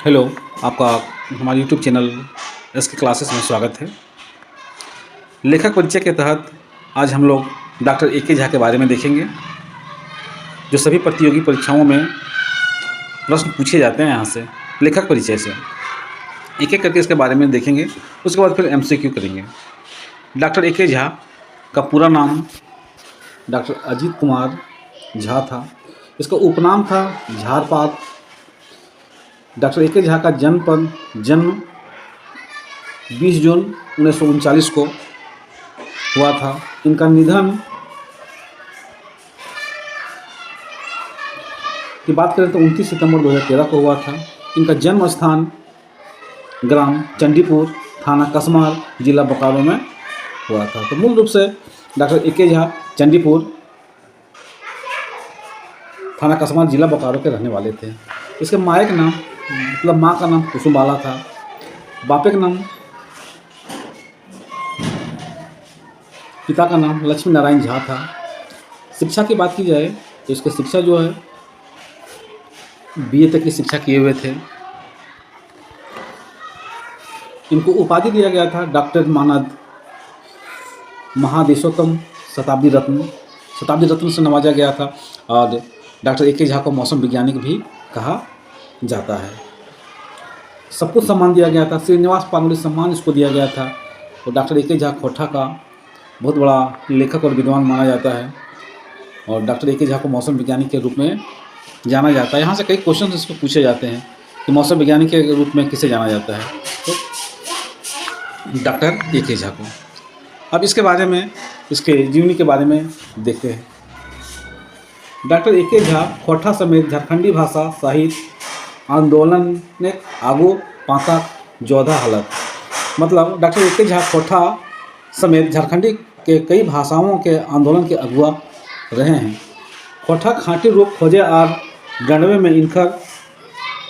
Hello, आपका हमारे YouTube channel S के क्लासेस में स्वागत है। लेखक परिचय के तहत आज हम लोग डॉक्टर ए के झा के बारे में देखेंगे, जो सभी प्रतियोगी परीक्षाओं में प्रश्न पूछे जाते हैं यहाँ से लेखक परिचय से। एक एक करके इसके बारे में देखेंगे, उसके बाद फिर एमसीक्यू करेंगे। डॉक्टर ए के झा का पूरा नाम डॉक्टर अजीत कुमार झा था। इसका उपनाम था झारपात। डॉक्टर ए के झा का जन्म 20 जून 1939 को हुआ था। इनका निधन की बात करें तो 29 सितंबर 2013 को हुआ था। इनका जन्म स्थान ग्राम चंडीपुर, थाना कसमार, जिला बोकारो में हुआ था। तो मूल रूप से डॉक्टर ए के झा चंडीपुर, थाना कसमार, जिला बोकारो के रहने वाले थे। इसके माँ का नाम मतलब माँ का नाम कुसुमबाला था। बापे का नाम, पिता का नाम लक्ष्मी नारायण झा था। शिक्षा की बात की जाए तो इसकी शिक्षा जो है बीए तक की शिक्षा किए हुए थे। इनको उपाधि दिया गया था डॉक्टर मानद महादेशोत्तम शताब्दी रत्न से नवाजा गया था। और डॉक्टर ए के झा को मौसम वैज्ञानिक भी कहा जाता है। सब कुछ सम्मान दिया गया था। श्रीनिवास पानोली सम्मान इसको दिया गया था। तो डॉक्टर ए के झा खोटा का बहुत बड़ा लेखक और विद्वान माना जाता है और डॉक्टर ए के झा को मौसम वैज्ञानिक के रूप में जाना जाता है। यहाँ से कई क्वेश्चन इसको पूछे जाते हैं कि मौसम वैज्ञानिक के रूप में किसे जाना जाता है, तो डॉक्टर ए के झा को। अब इसके बारे में, इसके जीवनी के बारे में देखते हैं। डॉक्टर ए के झा खोटा समेत झारखंडी भाषा साहित्य आंदोलन ने आगू पाता जोधा हालत। मतलब डॉक्टर ए के झा खोटा समेत झारखंडी के कई भाषाओं के आंदोलन के अगुआ रहे हैं। खोटा खाँटी रूप खोजे और गणवे में इनका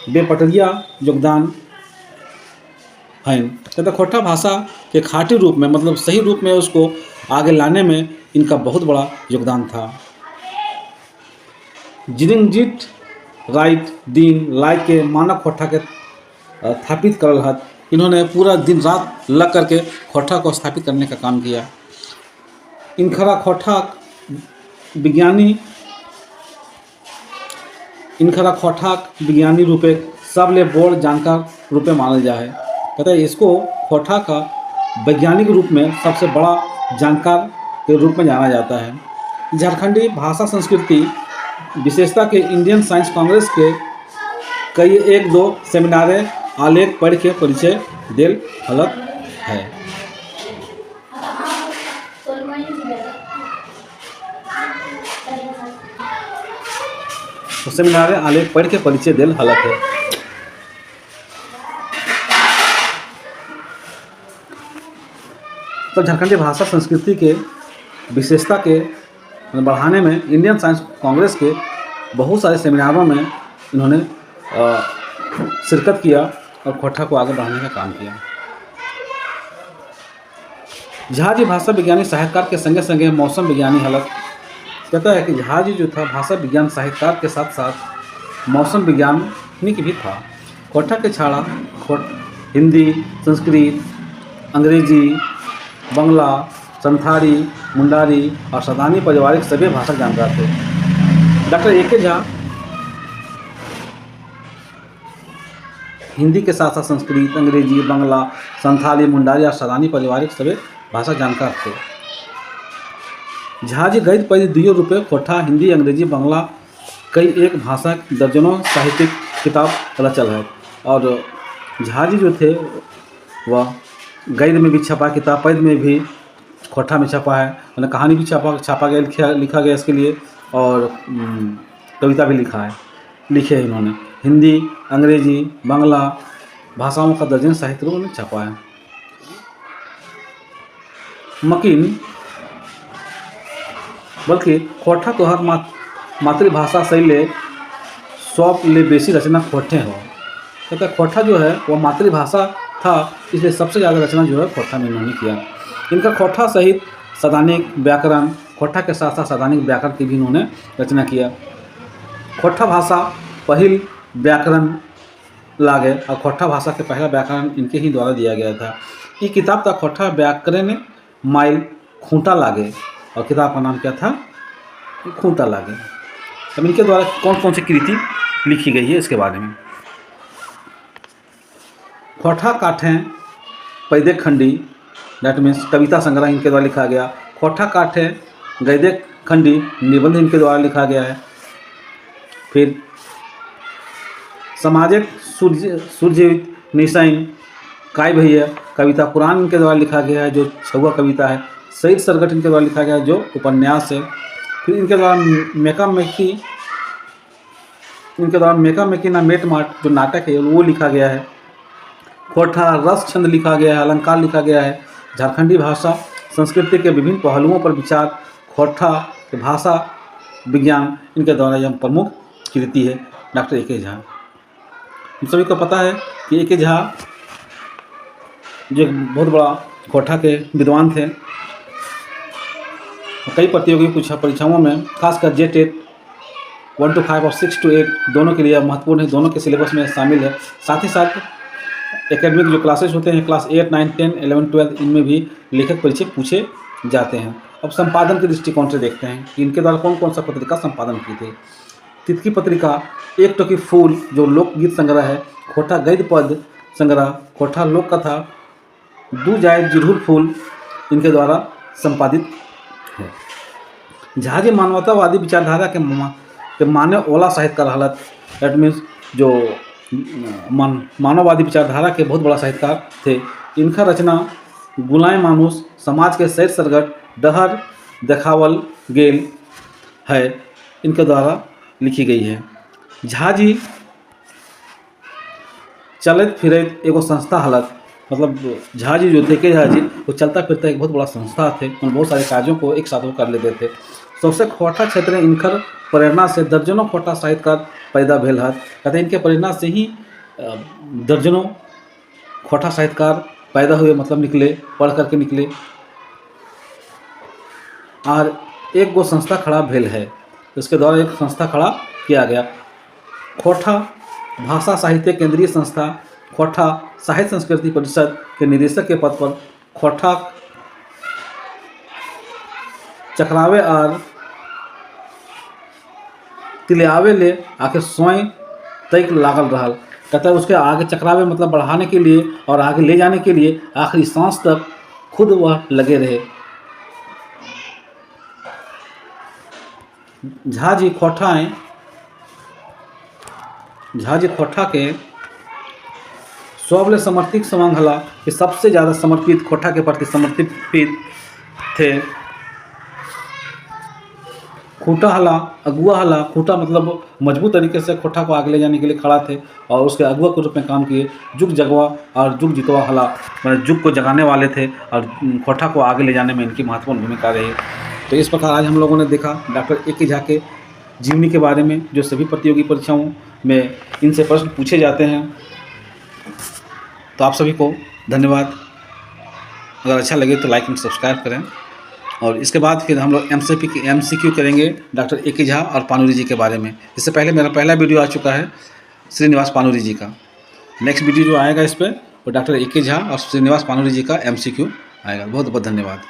बेपटरिया योगदान है। कहते खोटा भाषा के खाँटी रूप में, मतलब सही रूप में उसको आगे लाने में इनका बहुत बड़ा योगदान था। जिरिंगजीत राइट दिन लाय के मानक खोटा के स्थापित करल हत। इन्होंने पूरा दिन रात लग करके खोटा को स्थापित करने का काम किया। इनखरा खोटा विज्ञानी रूपे सबले बोर्ड जानकार रूपे मानल जाए। कहते हैं इसको खोटा का वैज्ञानिक रूप में सबसे बड़ा जानकार के रूप में जाना जाता है। झारखंडी भाषा संस्कृति विशेषता के इंडियन साइंस कांग्रेस के कई एक दो सेमिनारे आलेख पढ़ के परिचय देल हलत है। तो सेमिनारे आलेख पढ़ के परिचय देल हलत है। तो झारखंडी भाषा संस्कृति के विशेषता के बढ़ाने में इंडियन साइंस कांग्रेस के बहुत सारे सेमिनारों में इन्होंने शिरकत किया और खोटा को आगे बढ़ाने का काम किया। झा जी भाषा विज्ञानी साहित्यकार के संगे संगे मौसम विज्ञानी हलत। कहता है कि झा जी जो था भाषा विज्ञान साहित्यकार के साथ साथ मौसम विज्ञानिक भी था। खोटा के छाड़ा हिंदी, संस्कृत, अंग्रेजी, बंगला, संथाली, मुंडारी और सदानी पारिवारिक सभी भाषा जानकार थे। डॉक्टर ए के झा हिंदी के साथ साथ संस्कृत, अंग्रेजी, बंगला, संथाली, मुंडारी और सदानी पारिवारिक सभी भाषा जानकार थे। झा जी गद्य पद्य दुइयों रूपे खोटा हिंदी, अंग्रेजी, बंगला कई एक भाषा दर्जनों साहित्यिक किताब रचल है। और झा जी जो थे वह गद्य में भी छपा, किताब पद्य में भी खोटा में छपा है। उन्हें कहानी भी छापा गया, लिखा गया इसके लिए, और कविता भी लिखे हैं इन्होंने। हिंदी, अंग्रेजी, बंगला भाषाओं का दर्जन साहित्य रूप में छपा है। मकीन बल्कि खोटा तो हर मातृभाषा शैली सौंप ले बेसी रचना खोटे हो। कहते खोटा जो है वह मातृभाषा था, इसलिए सबसे ज़्यादा रचना जो है खोटा में इन्होंने किया। इनका खोटा सहित सदानिक व्याकरण, खोटा के साथ साथ सदानिक व्याकरण की भी इन्होंने रचना किया। खोटा भाषा पहिल व्याकरण लागे और खोट्ठा भाषा के पहला व्याकरण इनके ही द्वारा दिया गया था। ये किताब था खोट्ठा व्याकरण माइल खूंटा लागे, और किताब का नाम क्या था? खूंटा लागे। अब इनके द्वारा कौन कौन सी कृति लिखी गई है इसके बारे में। खोट्ठा काठें पैदे खंडी, दैट मीन्स कविता संग्रह इनके द्वारा लिखा गया। खोट्ठा काठें गैदे खंडी निबंध इनके द्वारा लिखा गया है। फिर समाजिक सूर्यजीवित निशाइन काय भैया कविता पुराण इनके द्वारा लिखा गया है, जो छुआ कविता है। शहीद सरगट इनके द्वारा लिखा गया है, जो उपन्यास है। फिर इनके द्वारा मेका मेकी ना मेट माट जो नाटक है वो लिखा गया है। खोट्ठा रस छंद लिखा गया है, अलंकार लिखा गया है। झारखंडी भाषा संस्कृति के विभिन्न पहलुओं पर विचार, खोट्ठा के भाषा विज्ञान इनके द्वारा यह प्रमुख कृति है डॉक्टर ए के झा। हम सभी को पता है कि ए के झा जो एक बहुत बड़ा खोट्ठा के विद्वान थे। कई प्रतियोगी परीक्षाओं में खासकर JTET 1 to 5 और 6 to 8 दोनों के लिए महत्वपूर्ण है, दोनों के सिलेबस में शामिल है। साथ ही साथ एकेडमिक जो क्लासेस होते हैं, क्लास 8, 9, 10, 11, 12, इनमें भी लेखक परिचय पूछे जाते हैं। अब संपादन के दृष्टिकोण से देखते हैं कि इनके द्वारा कौन कौन सा पत्रिका संपादन की थी। तितकी पत्रिका, एक टोकी फूल जो लोकगीत संग्रह है, खोट्ठा गद्य पद संग्रह, खोट्ठा लोक कथा, दू जाए जिरहुल फूल इनके द्वारा संपादित है। झा जी मानवतावादी विचारधारा के माने ओला साहित्यकार हालत, दैट मीन्स जो मानववादी विचारधारा के बहुत बड़ा साहित्यकार थे। इनका रचना गुलाय मानुस, समाज के सैर सरगट, डहर देखावल गेल है, इनके द्वारा लिखी गई है। झा जी चलत फिरत एगो संस्था हालत, मतलब झा जी जो थे के झा जी वो चलता फिरता एक बहुत बड़ा संस्था थे, उन बहुत सारे कार्यों को एक साथ वो कर लेते थे। सबसे खोट्ठा क्षेत्र में इनकर प्रेरणा से दर्जनों खोट्ठा साहित्यकार पैदा भेल है। कहते हैं इनके प्रेरणा से ही दर्जनों खोट्ठा साहित्यकार पैदा हुए, मतलब निकले, पढ़ करके निकले। और एक गो संस्था खड़ा भेल है, इसके द्वारा एक संस्था खड़ा किया गया, खोट्ठा भाषा साहित्य केंद्रीय संस्था। खोट्ठा साहित्य संस्कृति परिषद के निदेशक के पद पर खोट्ठा चक्रावे और तिलियावे ले आके स्वयं तय लागल रहल। कहता है उसके आगे चक्रावे मतलब बढ़ाने के लिए और आगे ले जाने के लिए आखिरी सांस तक खुद वह लगे रहे। झा जी खोट्ठा के स्वबले समर्थित समांग हला कि सबसे ज़्यादा समर्पित खोट्ठा के प्रति समर्पित थे। खूंटा हला, अगुआ हला। खूंटा मतलब मजबूत तरीके से खोट्ठा को आगे ले जाने के लिए खड़ा थे और उसके अगुआ के रूप में काम किए। जुग जगवा और जुग जितवा हला, मतलब जुग को जगाने वाले थे और खोट्ठा को आगे ले जाने में इनकी महत्वपूर्ण भूमिका रही। तो इस प्रकार आज हम लोगों ने देखा डॉक्टर ए के झा के जीवनी के बारे में, जो सभी प्रतियोगी परीक्षाओं में इनसे प्रश्न पूछे जाते हैं। तो आप सभी को धन्यवाद। अगर अच्छा लगे तो लाइक एंड सब्सक्राइब करें। और इसके बाद फिर हम लोग MCQ करेंगे डॉक्टर ए के झा और पानुरी जी के बारे में। इससे पहले मेरा पहला वीडियो आ चुका है श्रीनिवास पानुरी जी का। नेक्स्ट वीडियो जो आएगा इस पर वो डॉक्टर ए के झा और श्रीनिवास पानुरी जी का MCQ आएगा। बहुत बहुत धन्यवाद।